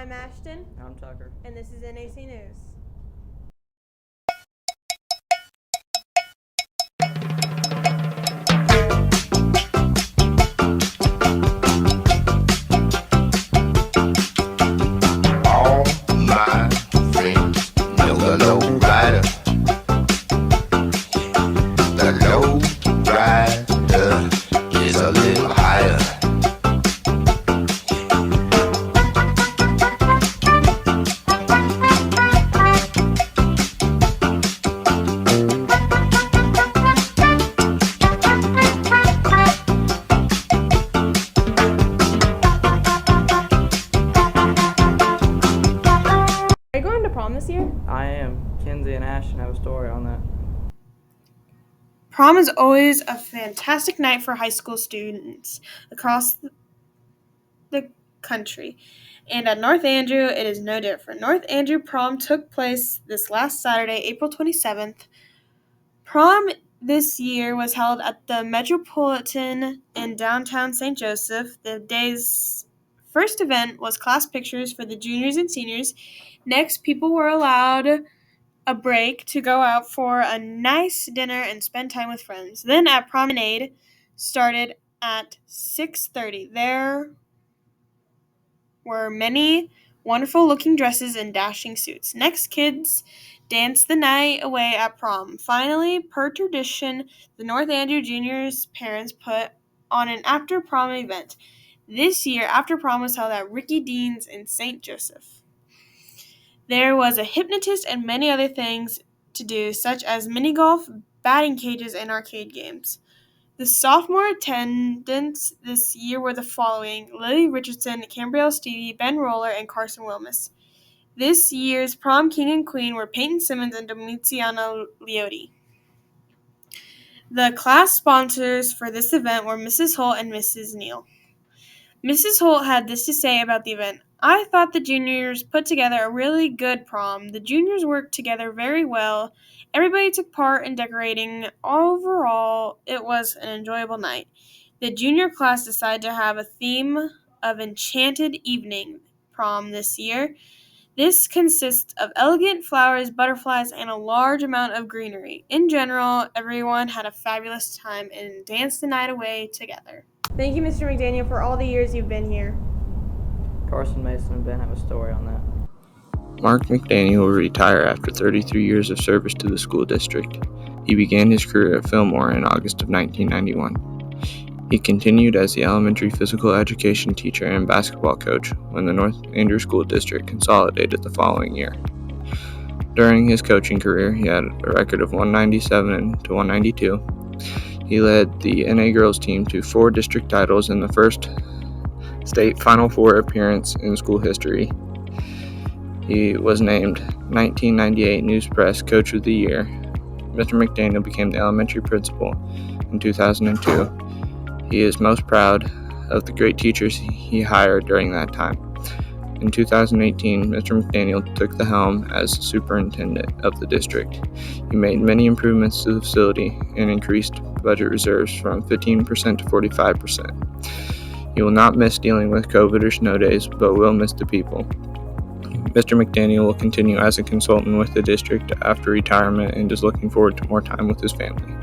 I'm Ashton. I'm Tucker. And this is NAC News. All my friends know the low rider. The low rider is a little higher. Are you going to prom this year? I am. Kenzie and Ashton have a story on that. Prom is always a fantastic night for high school students across the country. And at North Andrew, it is no different. North Andrew prom took place this last Saturday, April 27th. Prom this year was held at the Metropolitan in downtown St. Joseph. The day's first event was class pictures for the juniors and seniors. Next, people were allowed a break to go out for a nice dinner and spend time with friends. Then at promenade started at 6:30. There were many wonderful looking dresses and dashing suits. Next, kids danced the night away at prom. Finally, per tradition, the North Andrew Juniors' parents put on an after prom event. This year, after prom was held at Ricky Dean's in St. Joseph. There was a hypnotist and many other things to do, such as mini golf, batting cages, and arcade games. The sophomore attendants this year were the following: Lily Richardson, Cambrielle Stevie, Ben Roller, and Carson Wilmus. This year's prom king and queen were Peyton Simmons and Domitiano Leotti. The class sponsors for this event were Mrs. Holt and Mrs. Neal. Mrs. Holt had this to say about the event. I thought the juniors put together a really good prom. The juniors worked together very well. Everybody took part in decorating. Overall, it was an enjoyable night. The junior class decided to have a theme of Enchanted Evening prom this year. This consists of elegant flowers, butterflies, and a large amount of greenery. In general, everyone had a fabulous time and danced the night away together. Thank you, Mr. McDaniel, for all the years you've been here. Carson, Mason, and Ben have a story on that. Mark McDaniel will retire after 33 years of service to the school district. He began his career at Fillmore in August of 1991. He continued as the elementary physical education teacher and basketball coach when the North Andrew School District consolidated the following year. During his coaching career, he had a record of 197 to 192. He led the NA girls team to 4 district titles and the first state Final Four appearance in school history. He was named 1998 News Press Coach of the Year. Mr. McDaniel became the elementary principal in 2002. He is most proud of the great teachers he hired during that time. In 2018, Mr. McDaniel took the helm as superintendent of the district. He made many improvements to the facility and increased budget reserves from 15% to 45%. He will not miss dealing with COVID or snow days, but will miss the people. Mr. McDaniel will continue as a consultant with the district after retirement and is looking forward to more time with his family.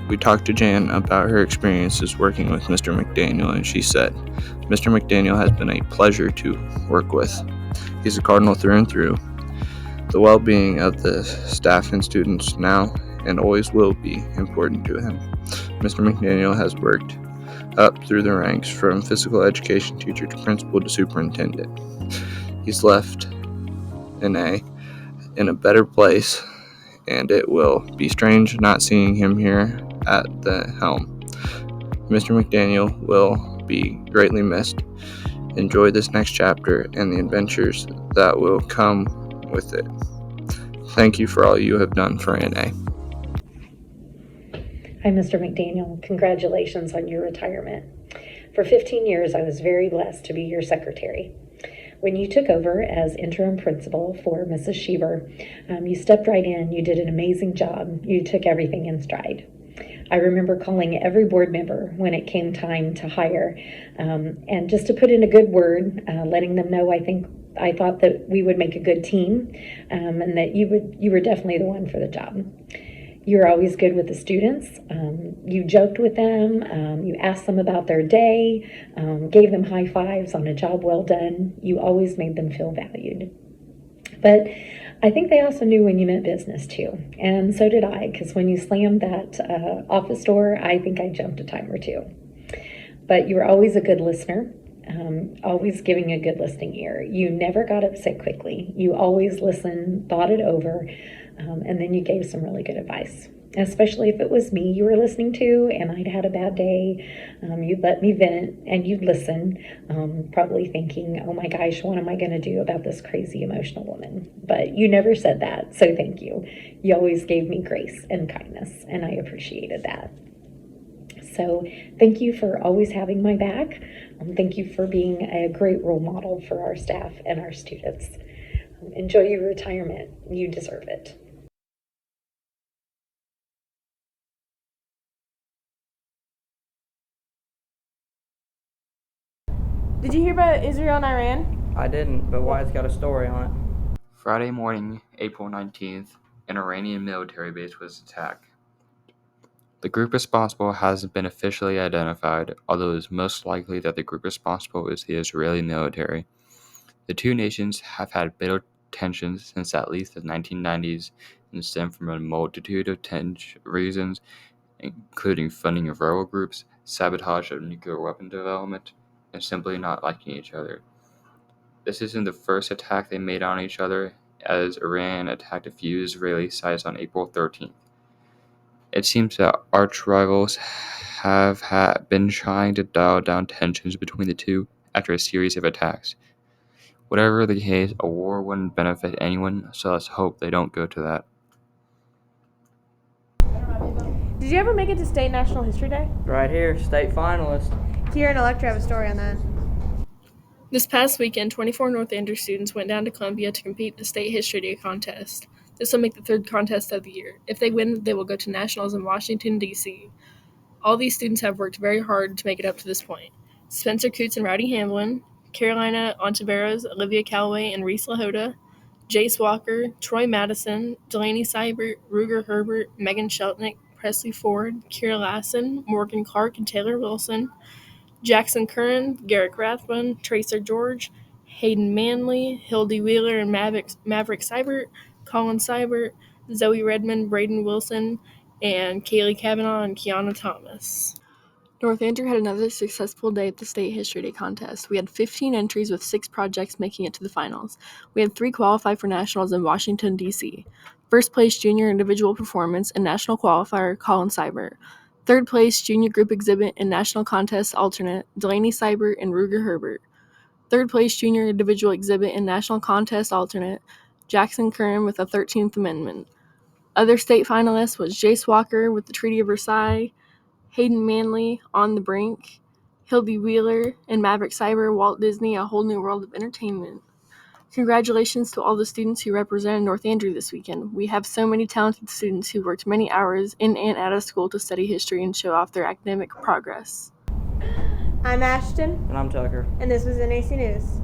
We talked to Jan about her experiences working with Mr. McDaniel, and she said, Mr. McDaniel has been a pleasure to work with. He's a Cardinal through and through. The well-being of the staff and students now and always will be important to him. Mr. McDaniel has worked up through the ranks from physical education teacher to principal to superintendent. He's left NA in a better place, and it will be strange not seeing him here at the helm. Mr. McDaniel will be greatly missed. Enjoy this next chapter and the adventures that will come with it. Thank you for all you have done for NA. Hi, Mr. McDaniel. Congratulations on your retirement. For 15 years, I was very blessed to be your secretary. When you took over as interim principal for Mrs. Sheaver, you stepped right in. You did an amazing job. You took everything in stride. I remember calling every board member when it came time to hire, and just to put in a good word, letting them know I thought that we would make a good team, and that you were definitely the one for the job. You were always good with the students. You joked with them. You asked them about their day, gave them high fives on a job well done. You always made them feel valued. But I think they also knew when you meant business too. And so did I, because when you slammed that office door, I think I jumped a time or two. But you were always a good listener, always giving a good listening ear. You never got upset quickly. You always listened, thought it over, and then you gave some really good advice. Especially if it was me you were listening to and I'd had a bad day, you'd let me vent and you'd listen, probably thinking, oh my gosh, what am I going to do about this crazy emotional woman? But you never said that, so thank you. You always gave me grace and kindness, and I appreciated that. So thank you for always having my back. Thank you for being a great role model for our staff and our students. Enjoy your retirement. You deserve it. Did you hear about Israel and Iran? I didn't, but Wyatt's got a story on it. Friday morning, April 19th, an Iranian military base was attacked. The group responsible hasn't been officially identified, although it is most likely that the group responsible is the Israeli military. The two nations have had bitter tensions since at least the 1990s and stem from a multitude of reasons, including funding of rebel groups, sabotage of nuclear weapon development, and simply not liking each other. This isn't the first attack they made on each other, as Iran attacked a few Israeli sites on April 13th. It seems that arch rivals have been trying to dial down tensions between the two after a series of attacks. Whatever the case, a war wouldn't benefit anyone, so let's hope they don't go to that. Did you ever make it to State National History Day? Right here, state finalist. Kira and Electra have a story on that. This past weekend, 24 North Andrew students went down to Columbia to compete in the State History Day contest. This will make the third contest of the year. If they win, they will go to nationals in Washington, D.C. All these students have worked very hard to make it up to this point. Spencer Coots and Rowdy Hamlin, Carolina Ontiveros, Olivia Calloway, and Reese LaHoda, Jace Walker, Troy Madison, Delaney Seibert, Ruger Herbert, Megan Sheltnick, Presley Ford, Kira Lassen, Morgan Clark, and Taylor Wilson, Jackson Curran, Garrick Rathbun, Tracer George, Hayden Manley, Hildy Wheeler and Maverick Seibert, Colin Seibert, Zoe Redmond, Braden Wilson, and Kaylee Kavanaugh and Kiana Thomas. North Andrew had another successful day at the State History Day contest. We had 15 entries with 6 projects making it to the finals. We had 3 qualify for nationals in Washington, D.C. First place junior individual performance and national qualifier, Colin Seibert. Third place junior group exhibit and national contest alternate, Delaney Seibert and Ruger Herbert. Third place junior individual exhibit and national contest alternate, Jackson Curran with a 13th Amendment. Other state finalists was Jace Walker with the Treaty of Versailles, Hayden Manley, On the Brink, Hildy Wheeler, and Maverick Seibert, Walt Disney, A Whole New World of Entertainment. Congratulations to all the students who represented North Andrew this weekend. We have so many talented students who worked many hours in and out of school to study history and show off their academic progress. I'm Ashton. And I'm Tucker. And this was NAC News.